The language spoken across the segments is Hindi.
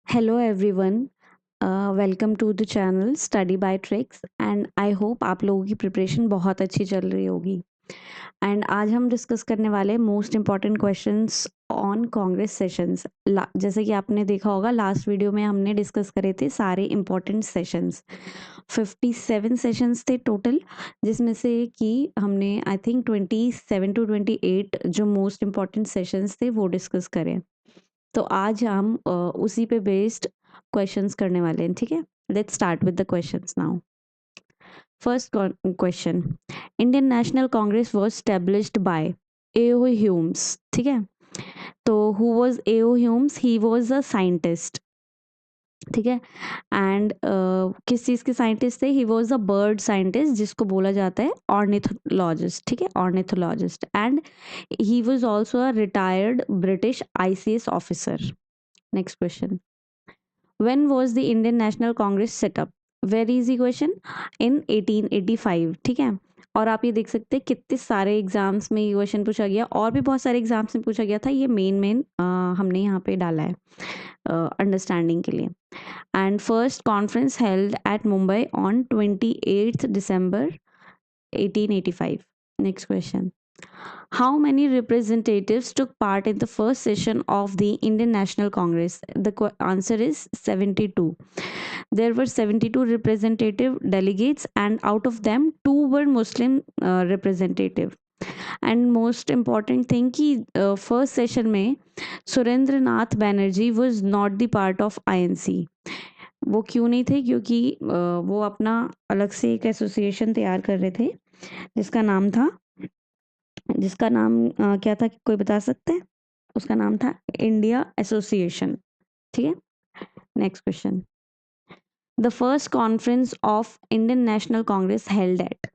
Hello everyone, welcome to the channel study by tricks and I hope आप लोगों की प्रिपरेशन बहुत अच्छी चल रही होगी। एंड आज हम डिस्कस करने वाले most important questions on Congress sessions. जैसे कि आपने देखा होगा लास्ट वीडियो में हमने डिस्कस करे थे सारे इम्पॉर्टेंट सेशंस। 57 सेशंस थे टोटल, जिसमें से कि हमने आई थिंक 27 to 28 जो मोस्ट इम्पॉर्टेंट सेशंस थे वो डिस्कस करें। तो आज हम उसी पे बेस्ड क्वेश्चंस करने वाले हैं। ठीक है, let's start with the questions now. First question, Indian National Congress was established by AO Hume's. ठीक है, तो who was AO Hume's? He was a scientist. ठीक है, एंड किस चीज़ के साइंटिस्ट थे? He was a bird scientist, जिसको बोला जाता है ऑर्निथोलॉजिस्ट। ठीक है, ornithologist, and he was also a retired British ICS officer. Next question, when was the Indian National Congress set up? Very easy question, इन 1885। ठीक है, और आप ये देख सकते हैं कितने सारे एग्जाम्स में ये क्वेश्चन पूछा गया, और भी बहुत सारे एग्जाम्स में पूछा गया था। ये मेन हमने यहाँ पे डाला है अंडरस्टैंडिंग के लिए। And first conference held at Mumbai on 28 December 1885। Next question, how many representatives took part in the first session of the Indian National Congress? The answer is 72. There were 72 representative delegates, and out of them, two were Muslim representative. And most important thing कि फर्स्ट सेशन में Surendra Nath Banerjee was not the part of INC. वो क्यों नहीं थे? क्योंकि वो अपना अलग से एक एसोसिएशन तैयार कर रहे थे, जिसका नाम था क्या था? कोई बता सकते हैं? उसका नाम था इंडिया एसोसिएशन। ठीक है, next question, the first conference of Indian National Congress held at.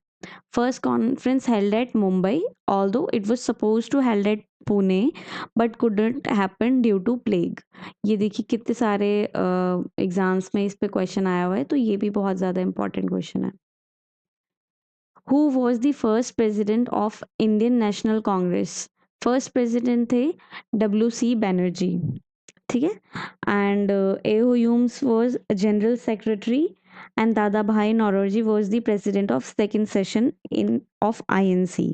First conference held at Mumbai, although it was suppose to held at Pune but couldn't happen due to plague. ये देखिए कितने सारे एग्जाम्स में इस पे क्वेश्चन आया हुआ है, तो ये भी बहुत ज़्यादा इंपॉर्टेंट क्वेश्चन है। Who was the first president of Indian National Congress? First president थे डब्ल्यू सी बैनर्जी। ठीक है, and A O Humes was general secretary, and Dada Bhai Naoroji was the president of second session in of INC.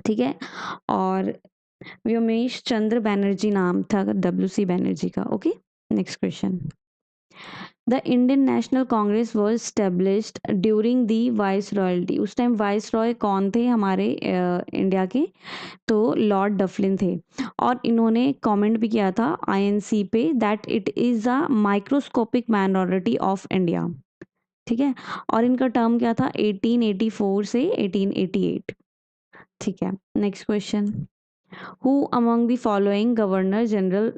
ठीक है, और व्योमेश चंद्र बैनर्जी नाम था डब्ल्यू सी बैनर्जी का। Okay, next question, the Indian National Congress was established during the vice royalty. उस टाइम वाइस रॉय कौन थे हमारे इंडिया के? तो लॉर्ड डफलिन थे, और इन्होंने कमेंट भी किया था आईएनसी पे that it is a microscopic minority of India. ठीक है, और इनका टर्म क्या था? 1884 से 1888। ठीक है, next question, who among the following governor general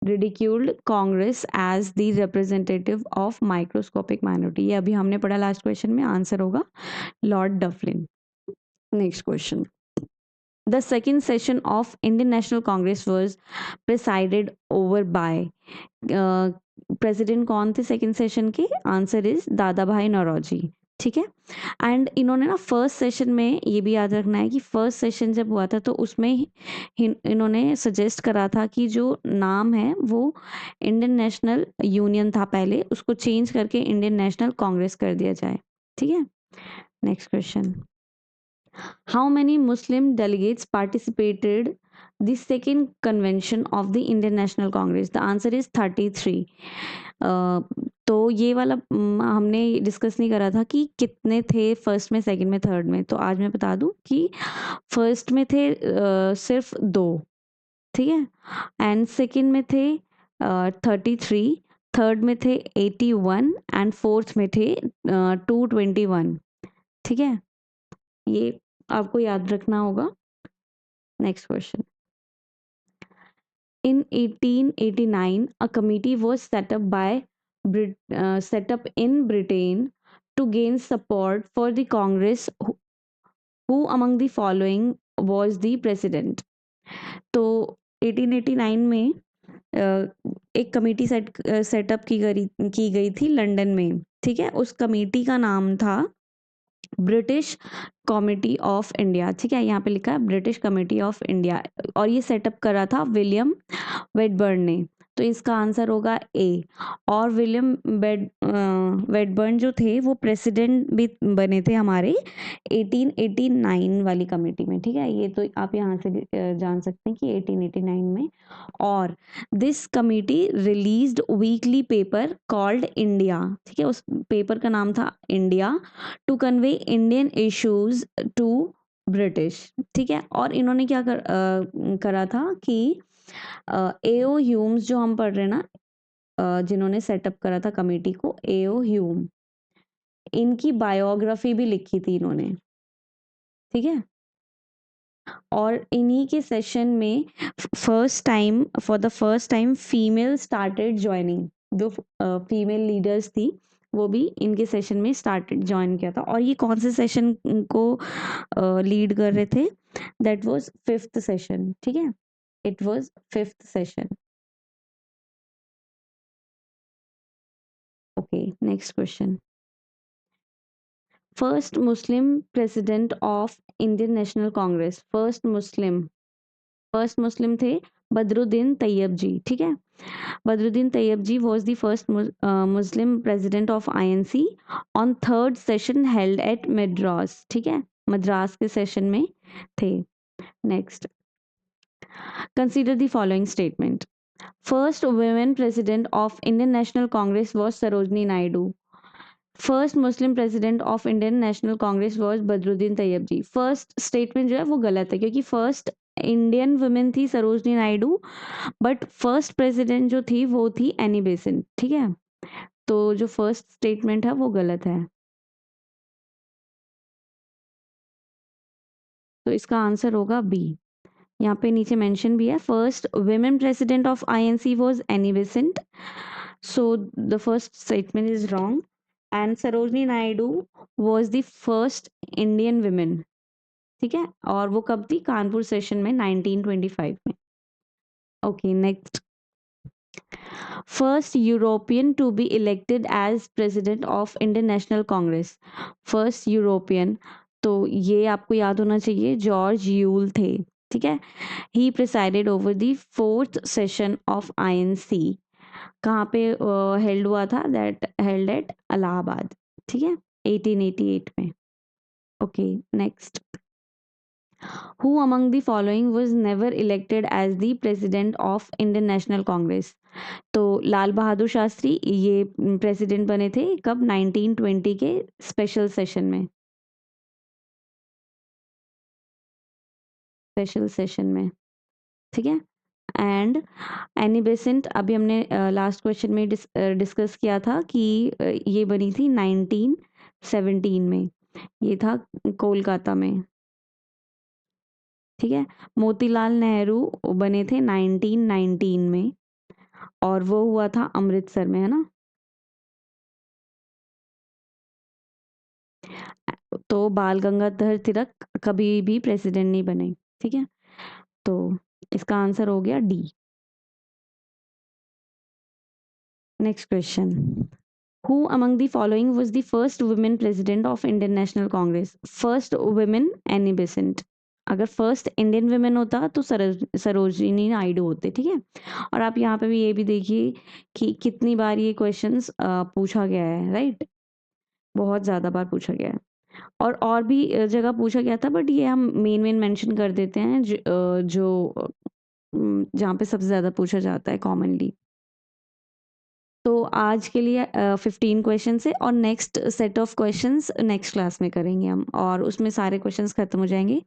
ridiculed Congress as the representative of microscopic minority? ये अभी हमने पढ़ा लास्ट क्वेश्चन में, आंसर होगा lord Dufferin. Next question, the second session of Indian National Congress was presided over by president कौन थे सेकेंड सेशन के? आंसर इज दादा भाई नौरोजी। ठीक है, एंड इन्होंने ना फर्स्ट सेशन में, ये भी याद रखना है कि फर्स्ट सेशन जब हुआ था तो उसमें इन्होंने सजेस्ट करा था कि जो नाम है वो इंडियन नेशनल यूनियन था पहले, उसको चेंज करके इंडियन नेशनल कांग्रेस कर दिया जाए। ठीक है, next question, how many Muslim delegates participated the second convention of the Indian National Congress? The answer is 33. तो ये वाला हमने डिस्कस नहीं करा था कि कितने थे फर्स्ट में, सेकंड में, थर्ड में। तो आज मैं बता दूं कि फर्स्ट में थे सिर्फ 2। ठीक है, एंड सेकंड में थे 33, थर्ड में थे 81, एंड फोर्थ में थे 221। ठीक है, ये आपको याद रखना होगा। Next question, in 1889 a committee was set up in Britain to gain support for the Congress. Who among the following was the president? तो 1889 में एक कमेटी सेटअप की गई थी लंदन में। ठीक है, उस कमेटी का नाम था ब्रिटिश कमेटी ऑफ इंडिया। ठीक है, यहाँ पे लिखा है ब्रिटिश कमेटी ऑफ इंडिया, और ये सेटअप करा था विलियम वेटबर्न ने। तो इसका आंसर होगा ए। और विलियम वेडबर्न जो थे वो प्रेसिडेंट भी बने थे हमारे 1889 वाली कमेटी में, ठीक है। ये तो आप यहाँ से भी जान सकते हैं कि 1889 में। और this committee released weekly paper called India, ठीक है, उस पेपर का नाम था India, to convey Indian issues to British, ठीक है। और इन्होंने क्या करा था कि एओ ह्यूम्स जो हम पढ़ रहे हैं ना, जिन्होंने सेटअप करा था कमेटी को, एओ ह्यूम, इनकी बायोग्राफी भी लिखी थी इन्होंने, ठीक है। और इन्हीं के सेशन में for the first time female started joining, जो फीमेल लीडर्स थी वो भी इनके सेशन में स्टार्टेड ज्वाइन किया था। और ये कौन से सेशन को लीड कर रहे थे? दैट वाज 5th सेशन, ठीक है, it was 5th session. Okay, next question. First Muslim president of Indian National Congress, first Muslim थे बदरुद्दीन तैयब जी, ठीक है। Badruddin Tyabji was the first Muslim president of INC on 3rd session held at Madras, ठीक है, मद्रास के सेशन में थे। Next, consider the following statement. First women president of Indian National Congress was Sarojini Naidu. First Muslim president of Indian National Congress was Badruddin Tyabji. First statement जो है वो गलत है, क्योंकि फर्स्ट इंडियन वुमेन थी Sarojini Naidu, but first president जो थी वो थी एनी बेसेंट, ठीक है। तो जो फर्स्ट स्टेटमेंट है वो गलत है, तो इसका आंसर होगा बी। यहाँ पे नीचे मेंशन भी है, first women president of INC was Annie Besant, so the first statement is wrong. And Sarojini Naidu was the first Indian women, ठीक है। और वो कब थी? कानपुर सेशन में 1925 में। Okay, next. First European to be elected as president of Indian National Congress, first European, तो ये आपको याद होना चाहिए, जॉर्ज यूल थे, ठीक है। He presided over the 4th session of INC. कहाँ पे हेल्ड हुआ था? दैट हेल्ड एट इलाहाबाद, ठीक है, 1888 में। Okay, next. Who among the following was never elected as the president of Indian National Congress? तो लाल बहादुर शास्त्री ये प्रेसिडेंट बने थे कब? 1920 के स्पेशल सेशन में, ठीक है। एंड एनी बेसेंट, अभी हमने लास्ट क्वेश्चन में डिस्कस किया था कि ये बनी थी 1917 में, ये था कोलकाता में, ठीक है। मोतीलाल नेहरू बने थे 1919 में, और वो हुआ था अमृतसर में, है ना। तो बाल गंगाधर तिलक कभी भी प्रेसिडेंट नहीं बने, ठीक है। तो इसका आंसर हो गया D. Next question. Who among the following was the first women president of Indian National Congress? First women Annie Besant. अगर फर्स्ट इंडियन वुमेन होता तो सरोजिनी नायडू होते, ठीक है। और आप यहाँ पे भी ये भी देखिए कि कितनी बार ये क्वेश्चंस पूछा गया है, राइट, बहुत ज़्यादा बार पूछा गया है। और भी जगह पूछा गया था, बट ये हम मेन मेंशन कर देते हैं जो जहाँ पे सबसे ज़्यादा पूछा जाता है कॉमनली। तो आज के लिए 15 क्वेश्चन है, और next set of questions next class में करेंगे हम, और उसमें सारे क्वेश्चंस खत्म हो जाएंगे।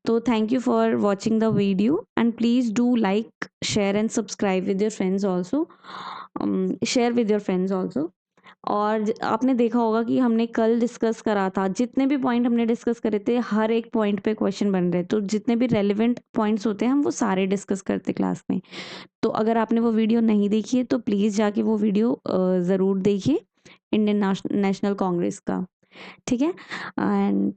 तो thank you for watching the video, and please do like, share and subscribe with your friends also, share with your friends also. और आपने देखा होगा कि हमने कल डिस्कस करा था, जितने भी पॉइंट हमने डिस्कस करे थे हर एक पॉइंट पे क्वेश्चन बन रहे, तो जितने भी रेलिवेंट पॉइंट्स होते हैं हम वो सारे डिस्कस करते क्लास में। तो अगर आपने वो वीडियो नहीं देखी है तो प्लीज़ जाके वो वीडियो ज़रूर देखिए, इंडियन नेशनल कांग्रेस का, ठीक है। एंड